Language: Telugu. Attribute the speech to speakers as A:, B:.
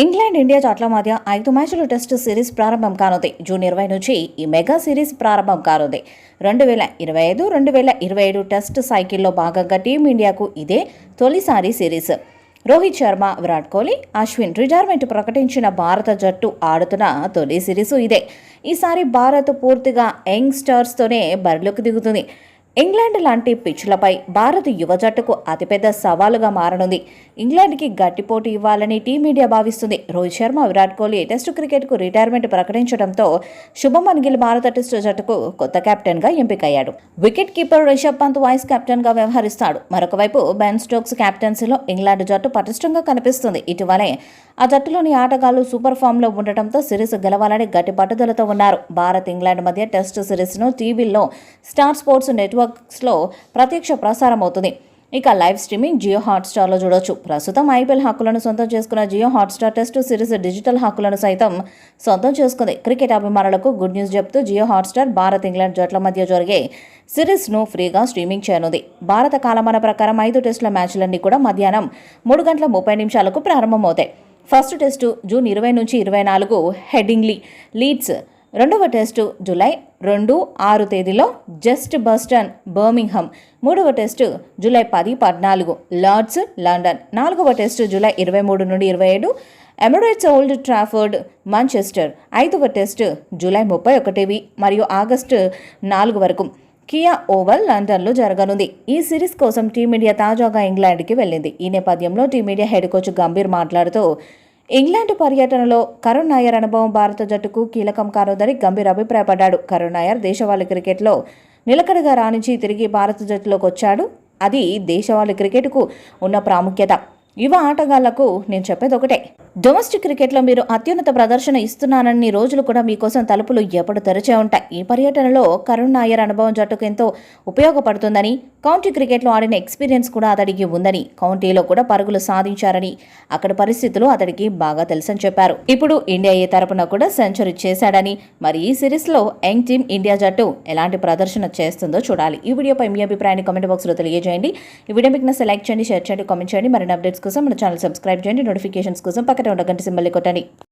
A: ఇంగ్లాండ్ ఇండియా జట్ల మధ్య 5 మ్యాచ్ల టెస్టు సిరీస్ ప్రారంభం కానుంది. జూన్ 20 నుంచి ఈ మెగా సిరీస్ ప్రారంభం కానుంది. 2025-2027 టెస్ట్ సైకిల్లో భాగంగా టీమిండియాకు ఇదే తొలిసారి సిరీస్. రోహిత్ శర్మ, విరాట్ కోహ్లీ, అశ్విన్ రిటైర్మెంట్ ప్రకటించిన భారత జట్టు ఆడుతున్న తొలి సిరీసు ఇదే. ఈసారి భారత్ పూర్తిగా యంగ్స్టర్స్తోనే బరిలోకి దిగుతుంది. ఇంగ్లాండ్ లాంటి పిచ్లపై భారత్ యువ జట్టుకు అతిపెద్ద సవాలుగా మారనుంది. ఇంగ్లాండ్కి గట్టి పోటీ ఇవ్వాలని టీమిండియా భావిస్తుంది. రోహిత్ శర్మ, విరాట్ కోహ్లీ టెస్టు క్రికెట్కు రిటైర్మెంట్ ప్రకటించడంతో శుభమన్ గిల్ భారత టెస్టు జట్టుకు కొత్త కెప్టెన్గా ఎంపికయ్యాడు. Wicket keeper Rishabh Pant vice కెప్టెన్గా వ్యవహరిస్తాడు. మరొకవైపు బెన్ స్టోక్స్ కెప్టెన్సీలో ఇంగ్లాండ్ జట్టు పటిష్టంగా కనిపిస్తుంది. ఇటీవలే ఆ జట్టులోని ఆటగాళ్లు సూపర్ ఫామ్లో ఉండటంతో సిరీస్ గెలవాలని గట్టి పట్టుదలతో ఉన్నారు. భారత్ ఇంగ్లాండ్ మధ్య టెస్టు సిరీస్ను టీవీల్లో స్టార్ స్పోర్ట్స్ నెట్వర్క్స్లో ప్రత్యక్ష ప్రసారం అవుతుంది. ఇక లైవ్ స్ట్రీమింగ్ జియో హాట్స్టార్లో చూడొచ్చు. ప్రస్తుతం ఐపీఎల్ హక్కులను సొంతం చేసుకున్న Jio Hotstar test series digital హక్కులను సైతం సొంతం చేసుకుంది. క్రికెట్ అభిమానులకు గుడ్ న్యూస్ చెప్తూ జియో హాట్స్టార్ భారత్ ఇంగ్లాండ్ జట్ల మధ్య జరిగే సిరీస్ను ఫ్రీగా స్ట్రీమింగ్ చేయనుంది. భారత కాలమాన ప్రకారం 5 టెస్టుల మ్యాచ్లన్నీ కూడా మధ్యాహ్నం 3:30 ప్రారంభమవుతాయి. ఫస్ట్ టెస్టు జూన్ 20 నుంచి 24 హెడింగ్లీ, లీడ్స్. రెండవ టెస్టు జూలై 2-6 తేదీలో జస్ట్ బస్టన్, బర్మింగ్హమ్. మూడవ టెస్టు జూలై 10-14 లార్డ్స్, లండన్. నాలుగవ టెస్టు జూలై 23 నుండి 27 ఎమిరేట్స్ ఓల్డ్ ట్రాఫర్డ్, మాంచెస్టర్. ఐదవ టెస్టు జూలై 31 మరియు ఆగస్టు 4 వరకు కియా ఓవల్, లండన్లో జరగనుంది. ఈ సిరీస్ కోసం టీమిండియా తాజాగా ఇంగ్లాండ్కి వెళ్ళింది. ఈ నేపథ్యంలో టీమిండియా హెడ్ కోచ్ గంభీర్ మాట్లాడుతూ ఇంగ్లాండ్ పర్యటనలో కరుణ్ నాయర్ అనుభవం భారత జట్టుకు కీలకం కానుందని గంభీర్ అభిప్రాయపడ్డాడు. కరుణ్ నాయర్ దేశవాళీ క్రికెట్లో నిలకడగా రాణించి తిరిగి భారత జట్టులోకి వచ్చాడు. అది దేశవాళీ క్రికెట్కు ఉన్న ప్రాముఖ్యత. యువ ఆటగాళ్లకు నేను చెప్పేది ఒకటే, డొమెస్టిక్ క్రికెట్లో మీరు అత్యున్నత ప్రదర్శన ఇస్తున్నానని రోజులు కూడా మీకోసం తలుపులు ఎప్పుడు తెరిచే ఉంటాయి. ఈ పర్యటనలో కరుణ్ నాయర్ అనుభవం జట్టుకు ఎంతో ఉపయోగపడుతుందని, కౌంటీ క్రికెట్లో ఆడిన ఎక్స్పీరియన్స్ కూడా అతడికి ఉందని, కౌంటీలో కూడా పరుగులు సాధించారని, అక్కడి పరిస్థితులు అతడికి బాగా తెలుసని చెప్పారు. ఇప్పుడు ఇండియా ఏ తరపున కూడా సెంచరీ చేశాడని, మరి ఈ సిరీస్లో యంగ్ టీమ్ ఇండియా జట్టు ఎలాంటి ప్రదర్శన చేస్తుందో చూడాలి. ఈ వీడియోపై మీ అభిప్రాయాన్ని కామెంట్ బాక్స్లో తెలియజేయండి. ఈ వీడియో మీకు నచ్చితే లైక్ చేయండి, షేర్ చేయండి, కామెంట్ చేయండి. మరిన్ని అప్డేట్స్ కోసం మన ఛానల్ సబ్స్క్రైబ్ చేయండి. నోటిఫికేషన్స్ కోసం పక్కన ఉన్న గంట సింబల్ని కొట్టండి.